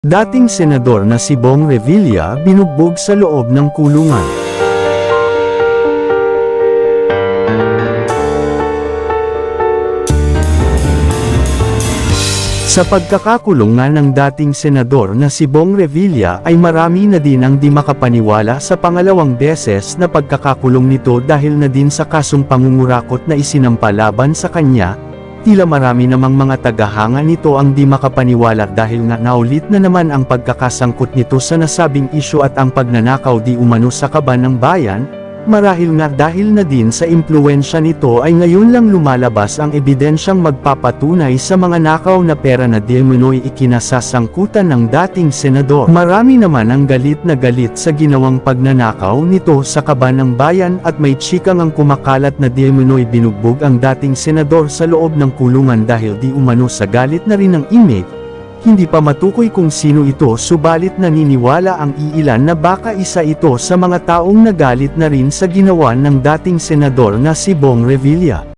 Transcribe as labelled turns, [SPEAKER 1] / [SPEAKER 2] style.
[SPEAKER 1] Dating senador na si Bong Revilla binugbog sa loob ng kulungan. Sa pagkakakulong nga ng dating senador na si Bong Revilla ay marami na din ang di makapaniwala sa pangalawang beses na pagkakakulong nito dahil na din sa kasong pangungurakot na isinampa laban sa kanya. Tila marami namang mga tagahanga nito ang di makapaniwala dahil nga naulit na naman ang pagkakasangkot nito sa nasabing isyu at ang pagnanakaw di umano sa kaban ng bayan. Marahil nga dahil na din sa impluwensya nito ay ngayon lang lumalabas ang ebidensyang magpapatunay sa mga nakaw na pera na di umano'y ikinasasangkutan ng dating senador. Marami naman ang galit na galit sa ginawang pagnanakaw nito sa kaban ng bayan at may chikang ang kumakalat na di umano'y binugbog ang dating senador sa loob ng kulungan dahil di umano sa galit na rin ng inmate. Hindi pa matukoy kung sino ito subalit naniniwala ang iilan na baka isa ito sa mga taong nagalit na rin sa ginawa ng dating senador na si Bong Revilla.